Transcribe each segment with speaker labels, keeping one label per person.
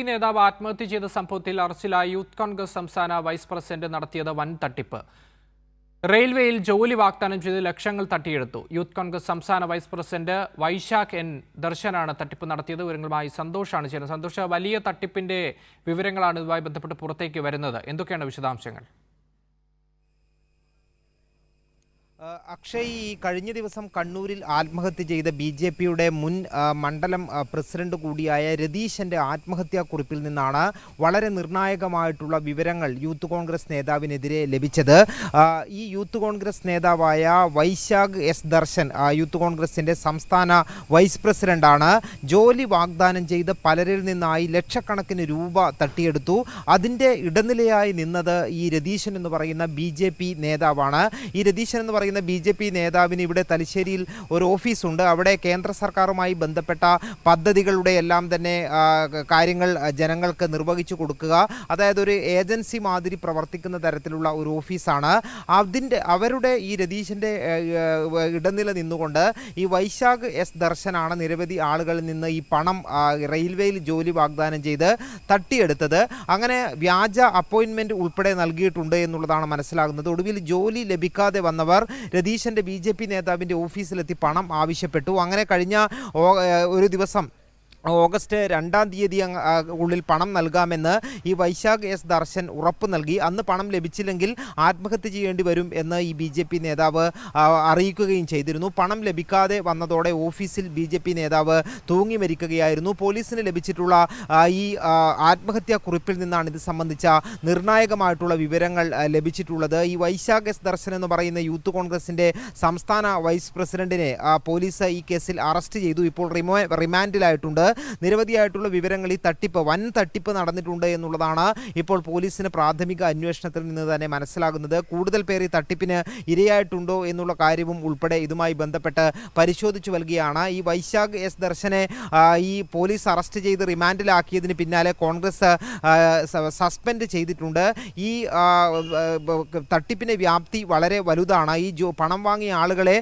Speaker 1: നേതാവ് ആത്മഹത്യ ചെയ്ത സംഭവത്തിൽ അറസ്റ്റിലായ യൂത്ത് കോൺഗ്രസ് സംസ്ഥാന വൈസ് പ്രസിഡന്റ് നടത്തിയത് വൻ തട്ടിപ്പ്. റെയിൽവേയിൽ ജോലി വാഗ്ദാനം ചെയ്ത് ലക്ഷങ്ങൾ തട്ടിയെടുത്തു. യൂത്ത് കോൺഗ്രസ് സംസ്ഥാന വൈസ് പ്രസിഡന്റ് വൈശാഖ് എൻ ദർശനാണ് തട്ടിപ്പ് നടത്തിയത്. വിവരങ്ങളുമായി സന്തോഷാണ് ചേരുന്നത്. സന്തോഷ്, വലിയ തട്ടിപ്പിന്റെ വിവരങ്ങളാണ് ഇതുമായി ബന്ധപ്പെട്ട് പുറത്തേക്ക് വരുന്നത്. എന്തൊക്കെയാണ് വിശദാംശങ്ങൾ?
Speaker 2: അക്ഷയ്, ഈ കഴിഞ്ഞ ദിവസം കണ്ണൂരിൽ ആത്മഹത്യ ചെയ്ത BJPയുടെ മുൻ മണ്ഡലം പ്രസിഡന്റ് കൂടിയായ രതീശന്റെ ആത്മഹത്യാക്കുറിപ്പിൽ നിന്നാണ് വളരെ നിർണായകമായിട്ടുള്ള വിവരങ്ങൾ യൂത്ത് കോൺഗ്രസ് നേതാവിനെതിരെ ലഭിച്ചത്. ഈ യൂത്ത് കോൺഗ്രസ് നേതാവായ വൈശാഖ് എസ് ദർശൻ യൂത്ത് കോൺഗ്രസിന്റെ സംസ്ഥാന വൈസ് പ്രസിഡന്റാണ്. ജോലി വാഗ്ദാനം ചെയ്ത് പലരിൽ നിന്നായി ലക്ഷക്കണക്കിന് രൂപ തട്ടിയെടുത്തു. അതിൻ്റെ ഇടനിലയായി നിന്നത് ഈ രതീശൻ എന്ന് പറയുന്ന BJP നേതാവാണ്. ഈ രതീശൻ എന്ന് പറയുന്ന BJP നേതാവിന് ഇവിടെ തലശ്ശേരിയിൽ ഒരു ഓഫീസുണ്ട്. അവിടെ കേന്ദ്ര സർക്കാരുമായി ബന്ധപ്പെട്ട പദ്ധതികളുടെ എല്ലാം തന്നെ കാര്യങ്ങൾ ജനങ്ങൾക്ക് നിർവഹിച്ചു കൊടുക്കുക, അതായത് ഒരു ഏജൻസി മാതിരി പ്രവർത്തിക്കുന്ന തരത്തിലുള്ള ഒരു ഓഫീസാണ്. അവരുടെ ഈ രതീശൻ്റെ ഇടനില നിന്നുകൊണ്ട് ഈ വൈശാഖ് എസ് ദർശനാണ് നിരവധി ആളുകളിൽ നിന്ന് ഈ പണം റെയിൽവേയിൽ ജോലി വാഗ്ദാനം ചെയ്ത് തട്ടിയെടുത്തത്. അങ്ങനെ വ്യാജ അപ്പോയിൻമെൻറ്റ് ഉൾപ്പെടെ നൽകിയിട്ടുണ്ട് എന്നുള്ളതാണ് മനസ്സിലാകുന്നത്. ഒടുവിൽ ജോലി ലഭിക്കാതെ വന്നവർ രതീശന്റെ BJP നേതാവിൻ്റെ ഓഫീസിലെത്തി പണം ആവശ്യപ്പെട്ടു. അങ്ങനെ കഴിഞ്ഞ ഒരു ദിവസം ഓഗസ്റ്റ് 2-ാം തീയതി ഉള്ളിൽ പണം നൽകാമെന്ന് ഈ വൈശാഖ് എസ് ദർശൻ ഉറപ്പ് നൽകി. അന്ന് പണം ലഭിച്ചില്ലെങ്കിൽ ആത്മഹത്യ ചെയ്യേണ്ടി വരും എന്ന് ഈ BJP നേതാവ് അറിയിക്കുകയും ചെയ്തിരുന്നു. പണം ലഭിക്കാതെ വന്നതോടെ ഓഫീസിൽ BJP നേതാവ് തൂങ്ങി മരിക്കുകയായിരുന്നു. പോലീസിന് ലഭിച്ചിട്ടുള്ള ഈ ആത്മഹത്യാക്കുറിപ്പിൽ നിന്നാണ് ഇത് സംബന്ധിച്ച നിർണായകമായിട്ടുള്ള വിവരങ്ങൾ ലഭിച്ചിട്ടുള്ളത്. ഈ വൈശാഖ് എസ് ദർശൻ എന്ന് പറയുന്ന യൂത്ത് കോൺഗ്രസിൻ്റെ സംസ്ഥാന വൈസ് പ്രസിഡന്റിനെ പോലീസ് ഈ കേസിൽ അറസ്റ്റ് ചെയ്തു. ഇപ്പോൾ റിമാൻഡിലായിട്ടുണ്ട്. നിരവധിയായിട്ടുള്ള വിവരങ്ങൾ, ഈ വൻ തട്ടിപ്പ് നടന്നിട്ടുണ്ട് എന്നുള്ളതാണ് ഇപ്പോൾ പോലീസിന് പ്രാഥമിക അന്വേഷണത്തിൽ നിന്ന് തന്നെ മനസ്സിലാകുന്നത്. കൂടുതൽ പേർ ഈ തട്ടിപ്പിന് ഇരയായിട്ടുണ്ടോ എന്നുള്ള കാര്യവും ഉൾപ്പെടെ ഇതുമായി ബന്ധപ്പെട്ട് പരിശോധിച്ചു വരികയാണ്. ഈ വൈശാഖ് എസ് ദർശനെ ഈ പോലീസ് അറസ്റ്റ് ചെയ്ത് റിമാൻഡിലാക്കിയതിന് പിന്നാലെ കോൺഗ്രസ് സസ്പെൻഡ് ചെയ്തിട്ടുണ്ട്. ഈ തട്ടിപ്പിൻ്റെ വ്യാപ്തി വളരെ വലുതാണ്. ഈ പണം വാങ്ങിയ ആളുകളെ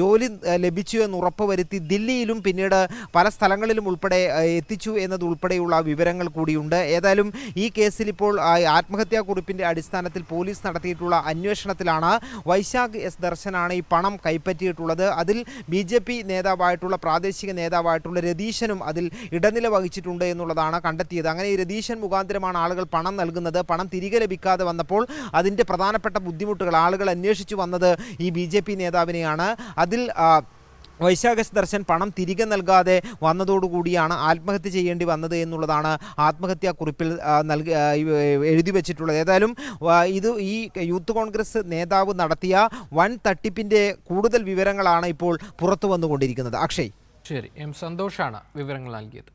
Speaker 2: ജോലി ലഭിച്ചു എന്ന് ഉറപ്പുവരുത്തി ദില്ലിയിലും പിന്നീട് പല സ്ഥലങ്ങളിലും ഉൾപ്പെടെ എത്തിച്ചു എന്നതുൾപ്പെടെയുള്ള വിവരങ്ങൾ കൂടിയുണ്ട്. ഏതായാലും ഈ കേസിൽ ഇപ്പോൾ ആത്മഹത്യാക്കുറിപ്പിൻ്റെ അടിസ്ഥാനത്തിൽ പോലീസ് നടത്തിയിട്ടുള്ള അന്വേഷണത്തിലാണ് വൈശാഖ് എസ് ദർശനാണ് ഈ പണം കൈപ്പറ്റിയിട്ടുള്ളത്. അതിൽ BJP നേതാവായിട്ടുള്ള പ്രാദേശിക നേതാവായിട്ടുള്ള രതീശനും അതിൽ ഇടനില വഹിച്ചിട്ടുണ്ട് എന്നുള്ളതാണ് കണ്ടെത്തിയത്. അങ്ങനെ ഈ രതീശൻ മുഖാന്തരമാണ് ആളുകൾ പണം നൽകുന്നത്. പണം തിരികെ ലഭിക്കാതെ വന്നപ്പോൾ അതിൻ്റെ പ്രധാനപ്പെട്ട ബുദ്ധിമുട്ടുകൾ ആളുകൾ അന്വേഷിച്ചു വന്നത് ഈ BJP നേതാവിനെയാണ്. അതിൽ വൈശാഖ് എസ് ദർശൻ പണം തിരികെ നൽകാതെ വന്നതോടുകൂടിയാണ് ആത്മഹത്യ ചെയ്യേണ്ടി വന്നത് എന്നുള്ളതാണ് ആത്മഹത്യാക്കുറിപ്പിൽ എഴുതി വച്ചിട്ടുള്ളത്. ഏതായാലും ഈ യൂത്ത് കോൺഗ്രസ് നേതാവ് നടത്തിയ വൻ തട്ടിപ്പിൻ്റെ കൂടുതൽ വിവരങ്ങളാണ് ഇപ്പോൾ പുറത്തു വന്നുകൊണ്ടിരിക്കുന്നത്. അക്ഷയ്,
Speaker 1: ശരി, സന്തോഷാണ് വിവരങ്ങൾ നൽകിയത്.